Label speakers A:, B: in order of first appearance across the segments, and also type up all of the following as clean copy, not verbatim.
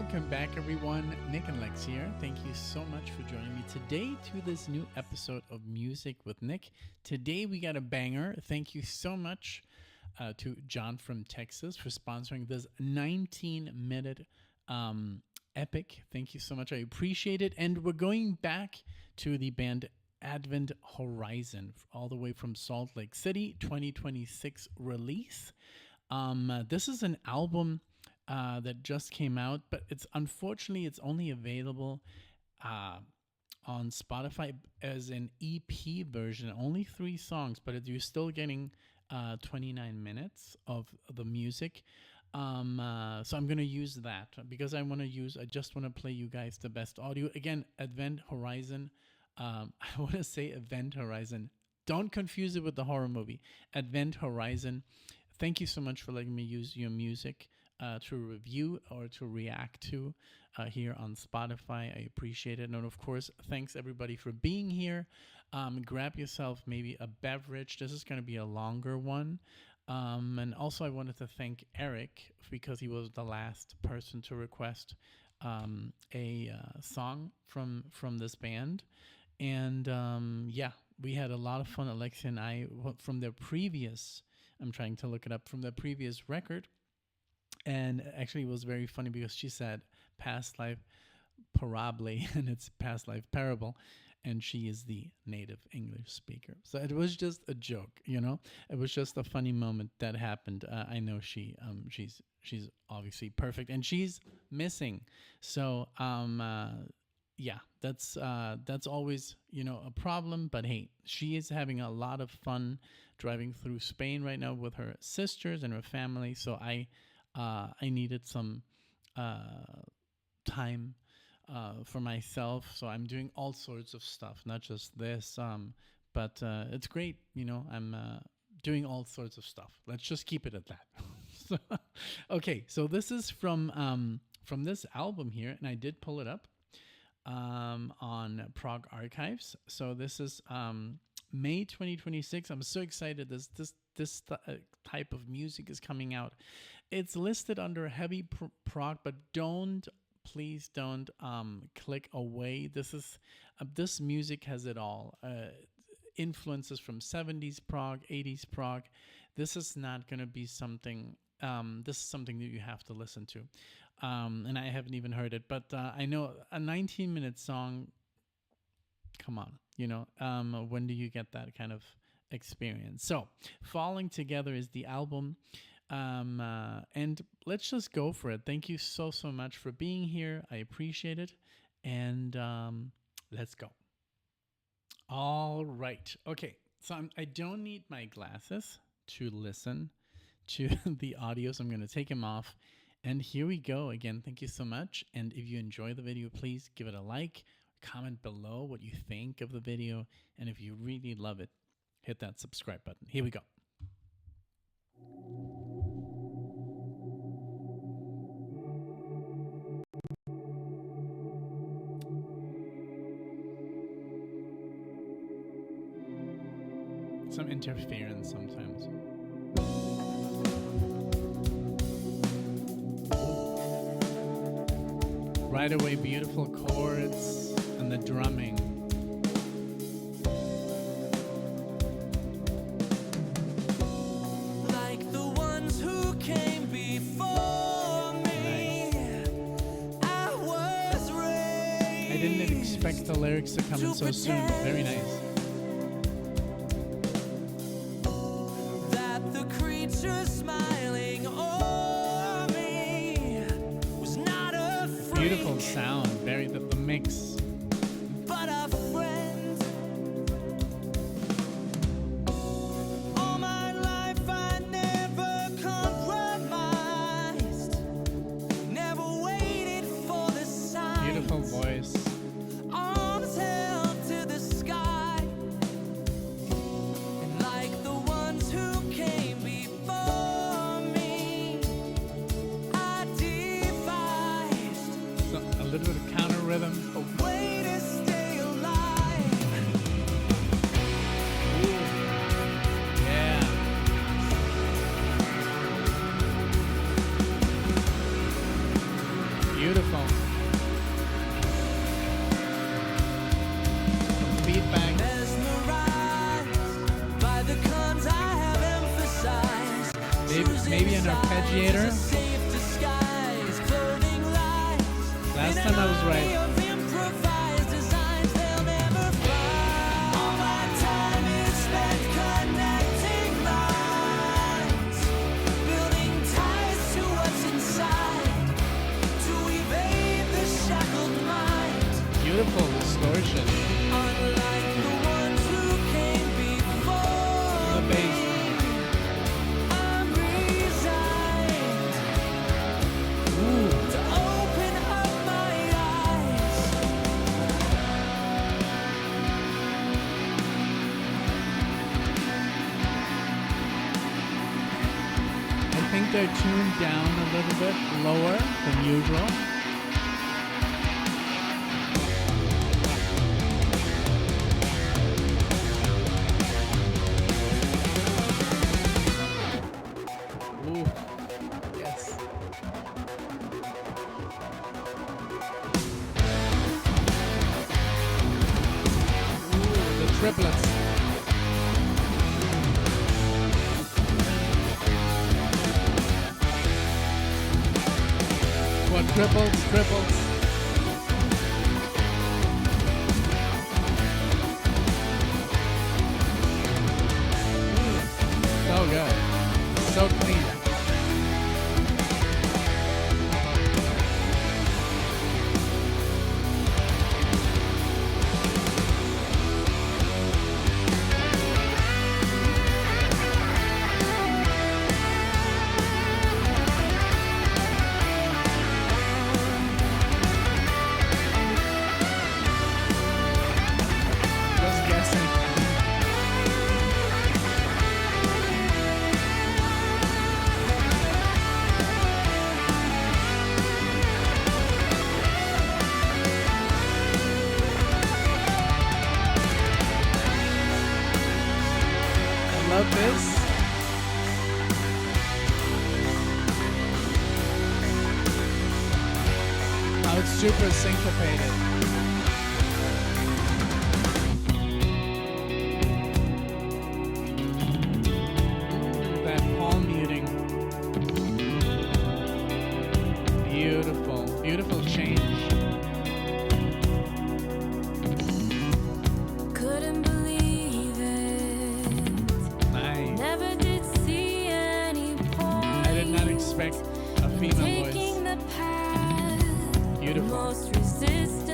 A: Welcome back, everyone. NicknLex here. Thank you so much for joining me today to this new episode of Music with Nick. Today we got a banger. Thank you so much to John from Texas for sponsoring this 19-minute epic. Thank you so much. I appreciate it. And we're going back to the band Advent Horizon, all the way from Salt Lake City, 2026 release. This is an album that just came out, but it's only available on Spotify as an EP version, only 3 songs, but you're still getting 29 minutes of the music. So I'm going to use that because I just want to play you guys the best audio. Again, Advent Horizon. I want to say Event Horizon. Don't confuse it with the horror movie. Advent Horizon. Thank you so much for letting me use your music to review or to react to here on Spotify. I appreciate it. And of course, thanks everybody for being here. Grab yourself maybe a beverage. This is going to be a longer one. And also I wanted to thank Eric because he was the last person to request a song from this band. And yeah, we had a lot of fun, Alexia and I, from their previous, I'm trying to look it up, from their previous record. And actually it was very funny because she said past life parable and it's past life parable, and she is the native English speaker. So it was just a joke, it was just a funny moment that happened. I know she's obviously perfect and she's missing. So yeah, that's always, a problem, but hey, she is having a lot of fun driving through Spain right now with her sisters and her family. So I needed some time for myself, so I'm doing all sorts of stuff, not just this, but it's great. I'm doing all sorts of stuff. Let's just keep it at that. Okay, so this is from this album here, and I did pull it up on Prog Archives. So this is May 2026. I'm so excited. This type of music is coming out. It's listed under heavy prog, but please don't click away. This music has it all. Influences from 70s prog, 80s prog. This is not going to be something. This is something that you have to listen to. And I haven't even heard it, but I know a 19-minute song. Come on, when do you get that kind of experience? So Falling Together is the album, and let's just go for it. Thank you so much for being here. I appreciate it, and let's go. All right, okay, so I don't need my glasses to listen to the audio, so I'm going to take them off, and here we go. Again, thank you so much, and if you enjoy the video, please give it a like, comment below what you think of the video, and if you really love it, hit that subscribe button. Here we go. Some interference sometimes. Right away, beautiful chords and the drumming. I didn't expect the lyrics to come in so soon. Very nice.
B: That the creature smiling o'er me was not afraid.
A: Beautiful sound. Very the mix.
B: But a friend. All my life I never compromised. Never waited for the signs.
A: Beautiful voice.
B: Arms held to the sky, and like the ones who came before me, I devised
A: So, a little bit of counter rhythm.
B: a way to stay alive.
A: Yeah. Beautiful. Maybe an arpeggiator. Last time I was right. Beautiful distortion.
B: Unlike the ones who came before
A: The bass.
B: I'm resigned
A: Ooh.
B: to open up my eyes.
A: I think they're tuned down a little bit lower than usual. Ooh, yes. Ooh, the triplets. Quadruples, triples. So good. So clean. Just guessing. I love this. How it's super syncopated. Ooh, that palm muting. Beautiful, beautiful change.
B: Couldn't believe it.
A: Nice.
B: Never did see any point.
A: I did not expect a female voice.
B: Taking the path
A: Beautiful.
B: most resistance,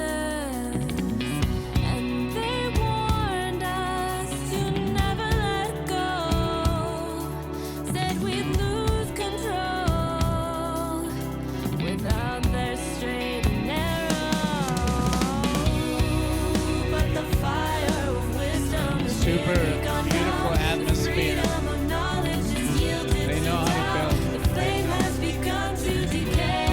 B: and they warned us to never let go. Said we'd lose control without their straight and narrow. But the fire of wisdom is
A: Super
B: gone
A: beautiful
B: out.
A: atmosphere.
B: The freedom of knowledge is yielded
A: They
B: to
A: know how to
B: doubt.
A: build.
B: The flame has begun to decay.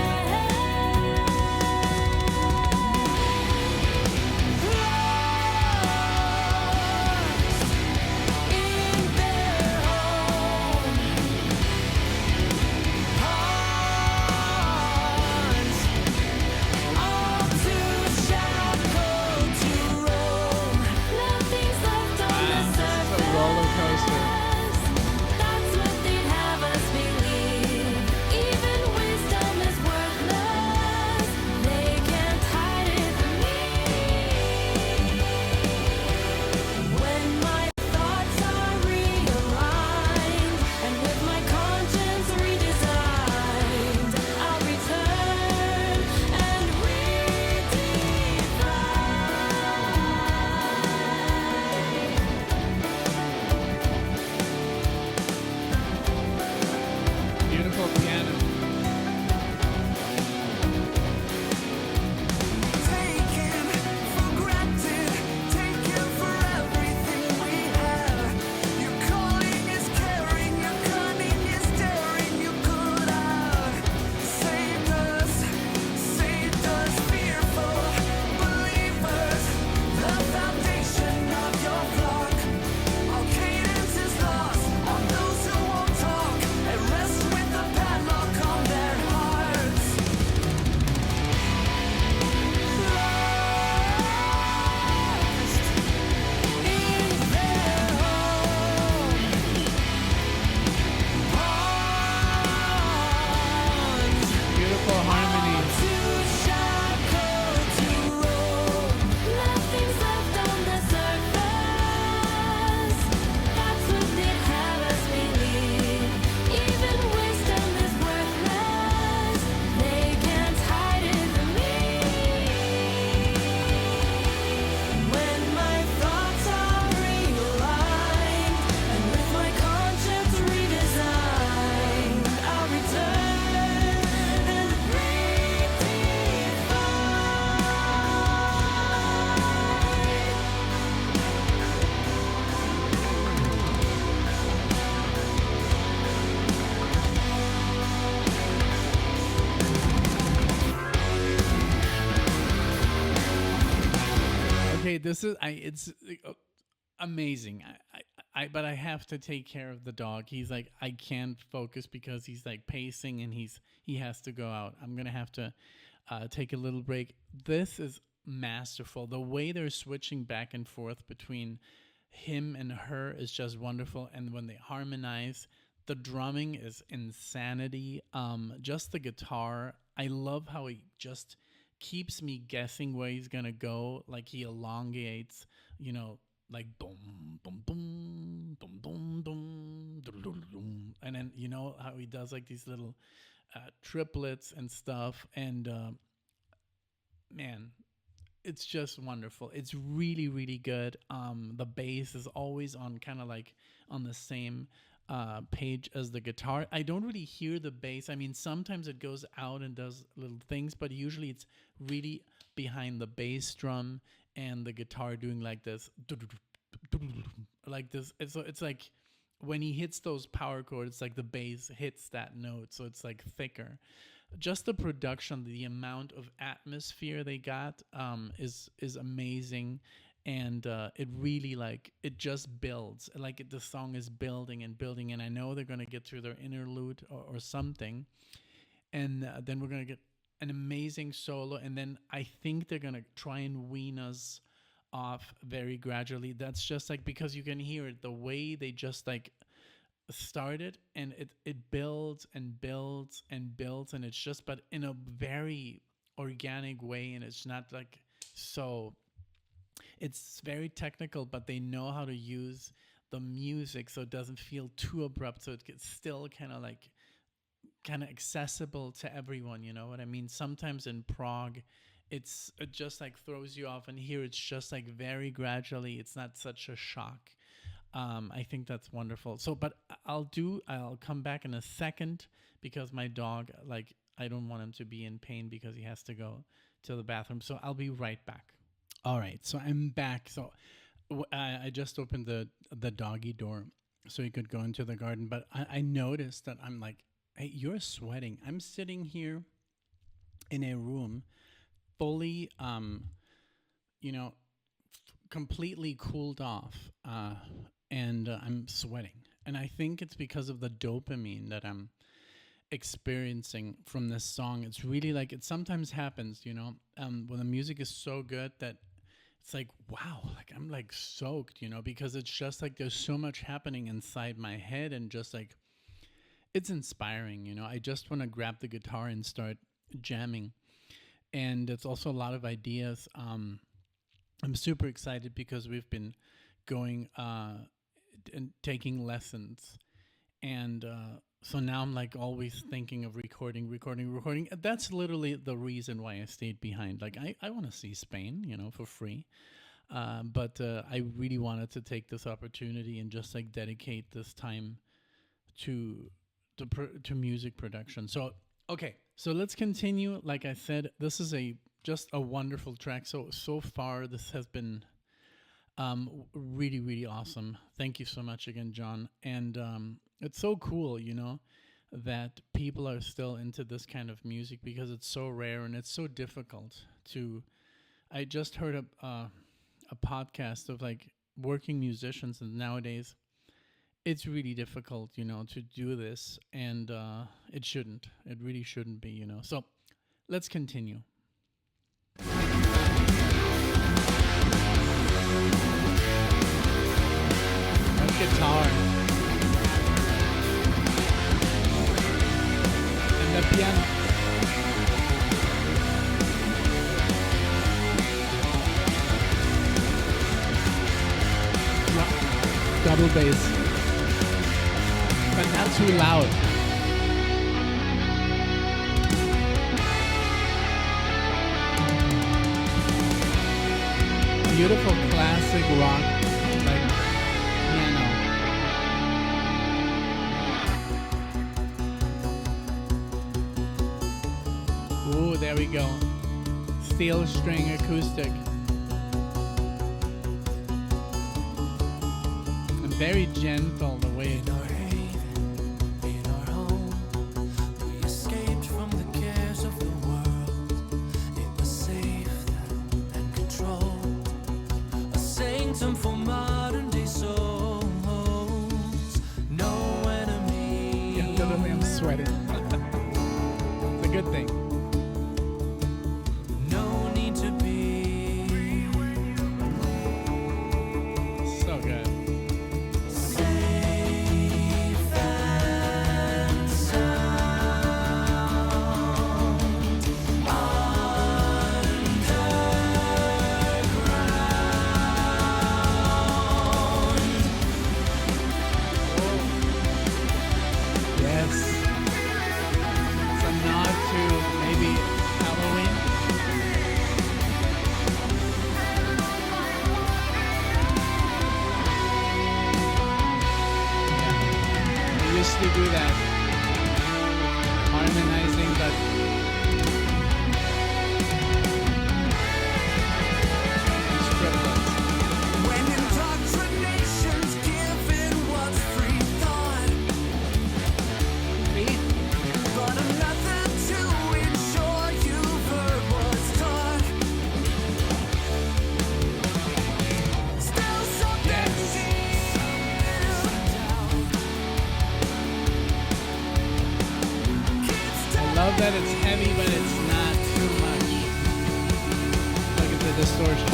A: this is I it's amazing. But I have to take care of the dog. He's like, I can't focus because he's like pacing and he has to go out. I'm gonna have to take a little break. This is masterful. The way they're switching back and forth between him and her is just wonderful. And when they harmonize, the drumming is insanity. Just the guitar, I love how he just keeps me guessing where he's gonna go. Like he elongates, like boom, boom, boom, boom, boom, boom, dum, dum, dum. And then how he does like these little triplets and stuff. And man, it's just wonderful. It's really, really good. The bass is always on kind of like on the same page as the guitar. I don't really hear the bass. I mean, sometimes it goes out and does little things, but usually it's really behind the bass drum and the guitar doing like this, like this. It's like when he hits those power chords, like the bass hits that note, so it's like thicker. Just the production, the amount of atmosphere they got is amazing, and it really like it just builds. Like the song is building and building, and I know they're gonna get through their interlude or something, and then we're gonna get an amazing solo, and then I think they're gonna try and wean us off very gradually. That's just like because you can hear it the way they just like started, and it builds and builds and builds, and it's just but in a very organic way, and it's not like so. It's very technical, but they know how to use the music so it doesn't feel too abrupt, so it gets still kind of accessible to everyone. You know what I mean? Sometimes in prog, it just like throws you off, and here it's just like very gradually. It's not such a shock. I think that's wonderful. So, but I'll come back in a second because my dog, like, I don't want him to be in pain because he has to go to the bathroom. So I'll be right back. All right. So I'm back. So I just opened the doggy door so he could go into the garden. But I noticed that I'm like, hey, you're sweating. I'm sitting here in a room fully, completely cooled off. And I'm sweating. And I think it's because of the dopamine that I'm experiencing from this song. It's really like, it sometimes happens, when the music is so good that it's like, wow, like I'm like soaked, because it's just like there's so much happening inside my head, and just like, it's inspiring, I just want to grab the guitar and start jamming. And it's also a lot of ideas. I'm super excited because we've been going and taking lessons, and so now I'm like always thinking of recording. That's literally the reason why I stayed behind. Like I want to see Spain, for free, but I really wanted to take this opportunity and just like dedicate this time to music production. So okay, so let's continue. Like I said, this is just a wonderful track. So far this has been really, really awesome. Thank you so much again, John. And it's so cool, that people are still into this kind of music because it's so rare and it's so difficult to. I just heard a podcast of like working musicians, and nowadays it's really difficult, to do this, and it shouldn't. It really shouldn't be, So let's continue. Guitar and the piano. Double bass, but not too loud. Beautiful classic rock. Ooh, there we go. Steel string acoustic. And very gentle the way it
B: in our home, we escaped from the cares of the world. It was safe and controlled. anthem for modern day souls. No enemy.
A: Yeah, literally, I'm sweating. It's a good thing.
B: No need to be
A: So good.
B: safe and sound underground.
A: Yes. It's a nod to maybe Halloween. We used to do that. Harmonizing, but striplets.
B: When indoctrination's given what's free thought, but another to ensure you've heard what's taught. Still something deep down.
A: I love that it's heavy, but it's not too much. Look at the distortion.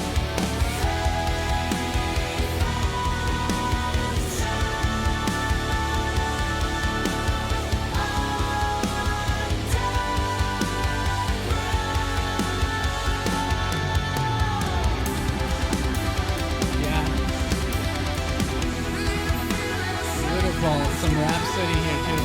A: Yeah. Beautiful. Some rhapsody here too.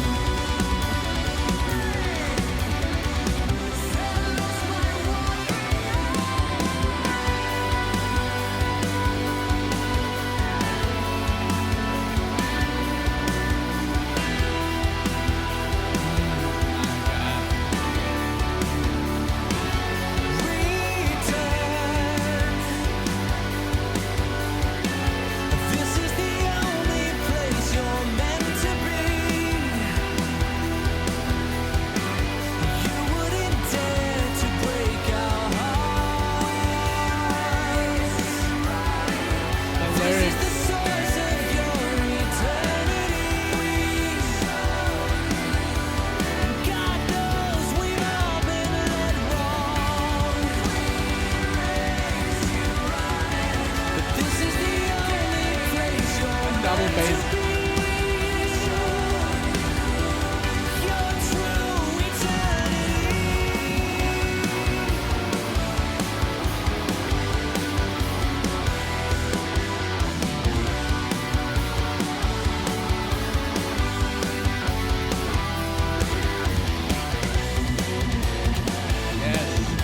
B: This is the only place you're meant to be. You wouldn't dare to break our hearts.
A: The
B: This is
A: lyrics.
B: the source of your eternity. God knows we've all been led wrong. But this is the only place you're
A: Double
B: meant
A: bass.
B: to be. Your true eternity.
A: Yes.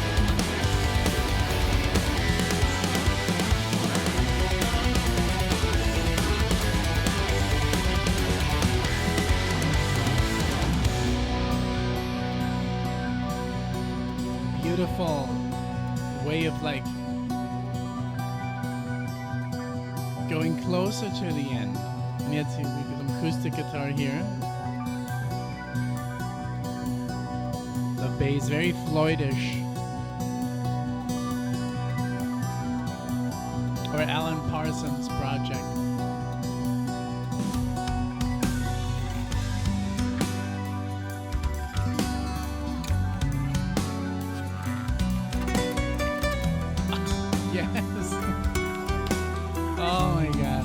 A: Beautiful way of like going closer to the end. And yet we get some acoustic guitar here. The bass very Floydish. Or Alan Parsons' project. Yes. Oh my god.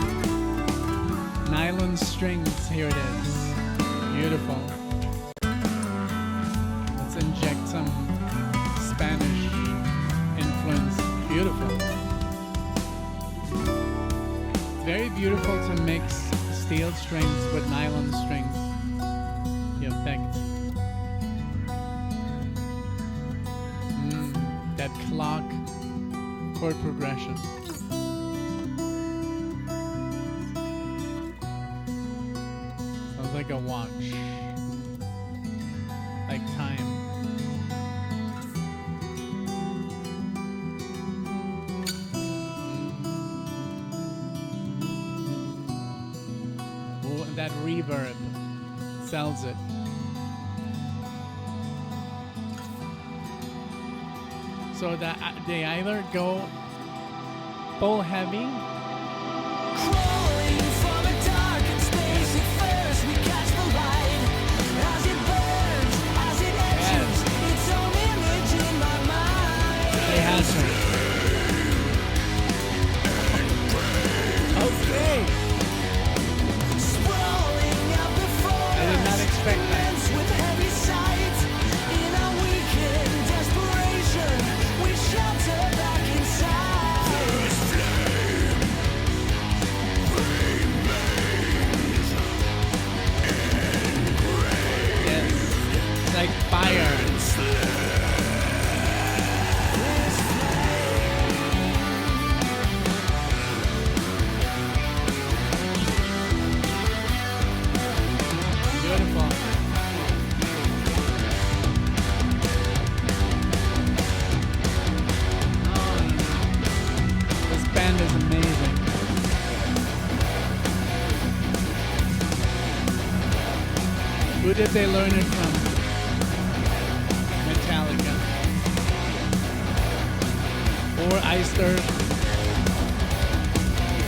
A: Nylon strings, here it is. Beautiful. Let's inject some Spanish influence. Beautiful. It's very beautiful to mix steel strings with nylon strings. The effect. That clock chord progression. Sounds like a watch. Like time. Oh, and that reverb sells it. So that they either go full heavy
B: Crawling from a darkened space, at first we catch the light. As it burns, as it etches, its own image in my mind.
A: They has her. Okay.
B: Sprawling out before
A: I did not
B: us,
A: expect that.
B: immense with heavy sight. In our weakened desperation, we shelter back inside.
A: Yes. It's like fire. Beautiful. This band is amazing. Who did they learn it from? Metallica. Or Eisler.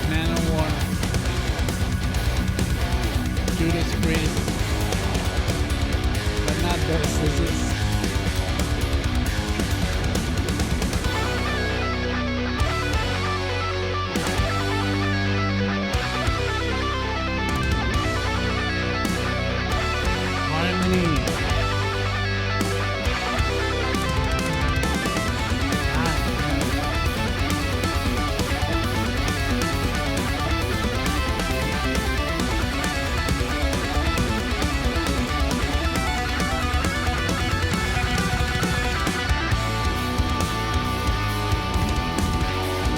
A: Manowar. Judas Priest. But not this. This is harmony.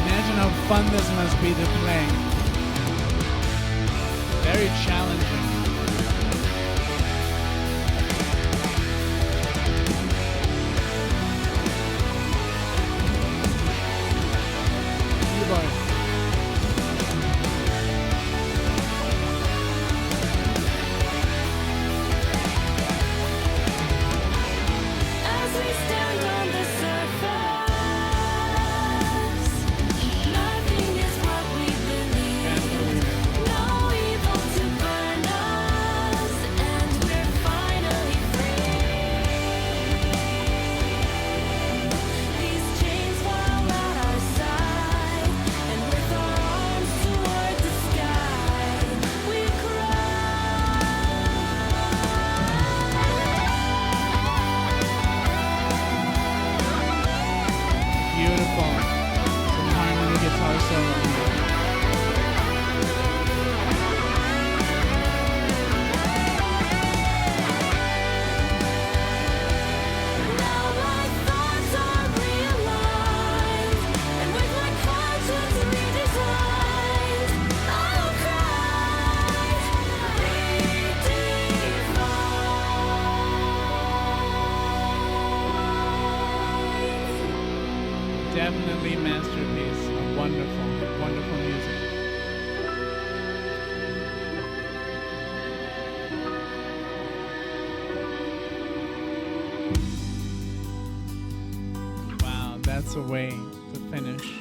A: Imagine how fun this must be to play. Very challenging. Keyboard.
B: As we stand on the surface, nothing is what we believe. No evil to burn us, and we're finally free. These chains fall at our side, and with our arms toward the sky, we
A: Beautiful. Some harmony guitar solo.
B: Now my thoughts are realigned, and with my conscience redesigned, I'll cry, redefined.
A: Definitely masterpiece of wonderful, wonderful music. Wow, that's a way to finish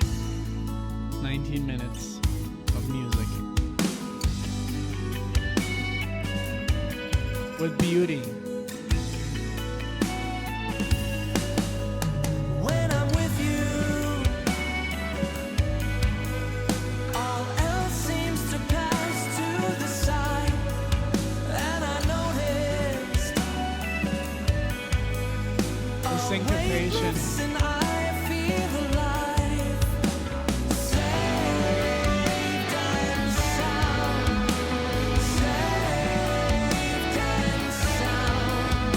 A: 19 minutes of music. With beauty.
B: When I'm with you, all else seems to pass to the side, and I noticed
A: The syncopation.
B: and I feel alive, saved and sound, saved and sound,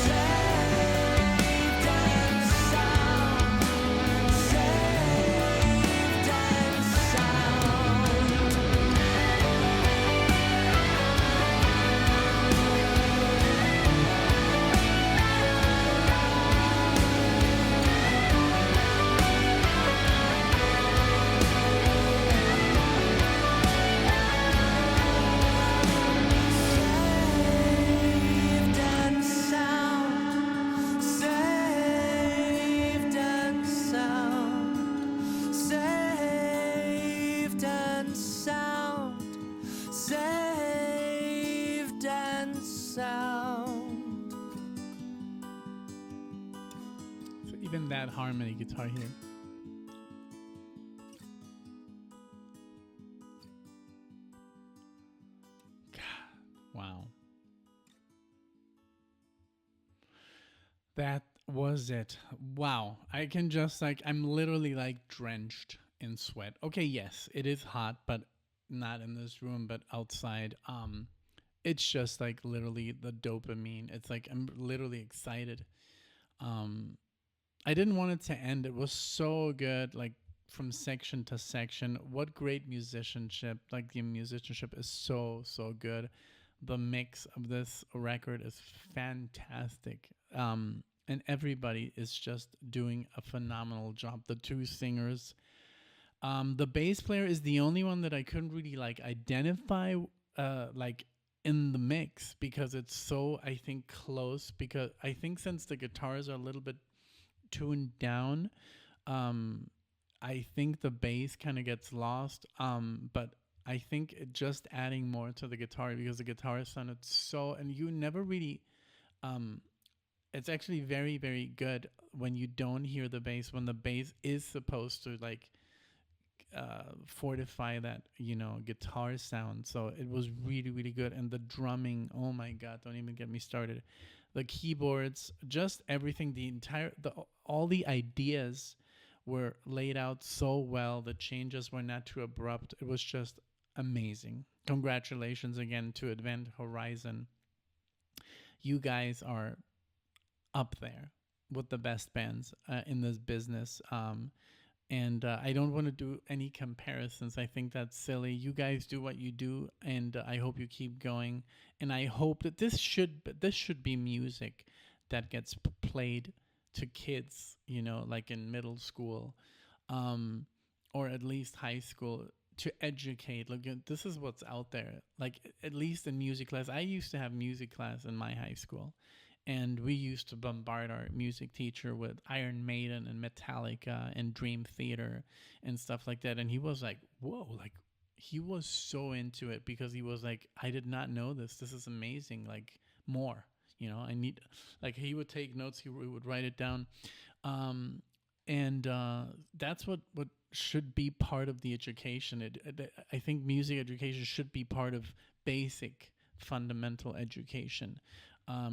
B: saved and sound, saved and sound.
A: even that harmony guitar here. Wow. That was it. Wow. I can just like, I'm literally like drenched in sweat. Okay, yes, it is hot, but not in this room, but outside. It's just like literally the dopamine. It's like I'm literally excited. Um, I didn't want it to end. It was so good, like from section to section. What great musicianship. Like the musicianship is so good. The mix of this record is fantastic. And everybody is just doing a phenomenal job. The two singers, the bass player is the only one that I couldn't really like identify, like in the mix because it's so, I think, close. Because I think since the guitars are a little bit tuned down, um, I think the bass kind of gets lost. But I think just adding more to the guitar because the guitar sounded so, and you never really, um, it's actually very good when you don't hear the bass, when the bass is supposed to like fortify that, guitar sound. So it was really good. And the drumming, oh my god, don't even get me started. The keyboards, just everything, all the ideas were laid out so well. The changes were not too abrupt. It was just amazing. Congratulations again to Event Horizon. You guys are up there with the best bands in this business. And I don't want to do any comparisons. I think that's silly. You guys do what you do, and I hope you keep going. And I hope that this should be music that gets played to kids, like in middle school, or at least high school, to educate. Look, this is what's out there. Like at least in music class, I used to have music class in my high school, and we used to bombard our music teacher with Iron Maiden and Metallica and Dream Theater and stuff like that. And he was like, whoa, like he was so into it because he was like, I did not know this. This is amazing. Like more, I need, like he would take notes. He would write it down. And that's what should be part of the education. I think music education should be part of basic fundamental education.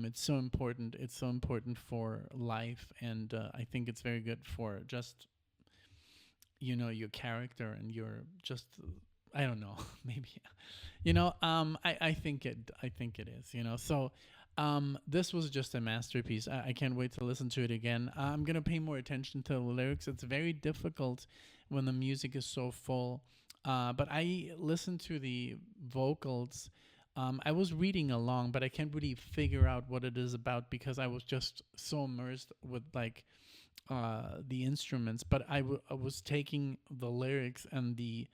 A: It's so important. It's so important for life, and I think it's very good for just your character and your just I don't know maybe I think it is so. This was just a masterpiece. I can't wait to listen to it again. I'm gonna pay more attention to the lyrics. It's very difficult when the music is so full, but I listened to the vocals. I was reading along, but I can't really figure out what it is about because I was just so immersed with like the instruments. But I was taking the lyrics and the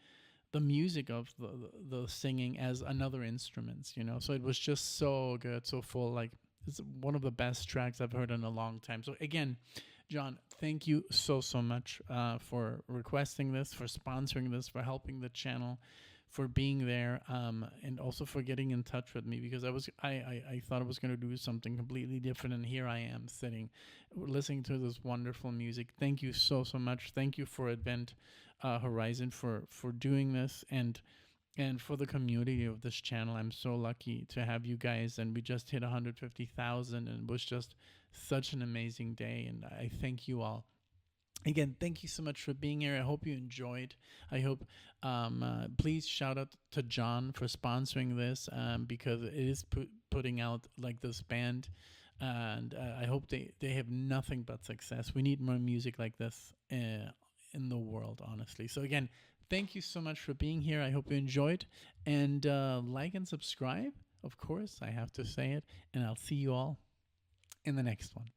A: music of the singing as another instruments, So it was just so good, so full. Like it's one of the best tracks I've heard in a long time. So again, John, thank you so much for requesting this, for sponsoring this, for helping the channel, for being there, and also for getting in touch with me because I thought I was going to do something completely different, and here I am sitting listening to this wonderful music. Thank you so much. Thank you for Event Horizon for doing this, and for the community of this channel. I'm so lucky to have you guys, and we just hit 150,000, and it was just such an amazing day, and I thank you all. Again, thank you so much for being here. I hope you enjoyed. I hope, please shout out to John for sponsoring this, because it is putting out like this band, and I hope they have nothing but success. We need more music like this in the world, honestly. So again, thank you so much for being here. I hope you enjoyed, and like and subscribe. Of course, I have to say it, and I'll see you all in the next one.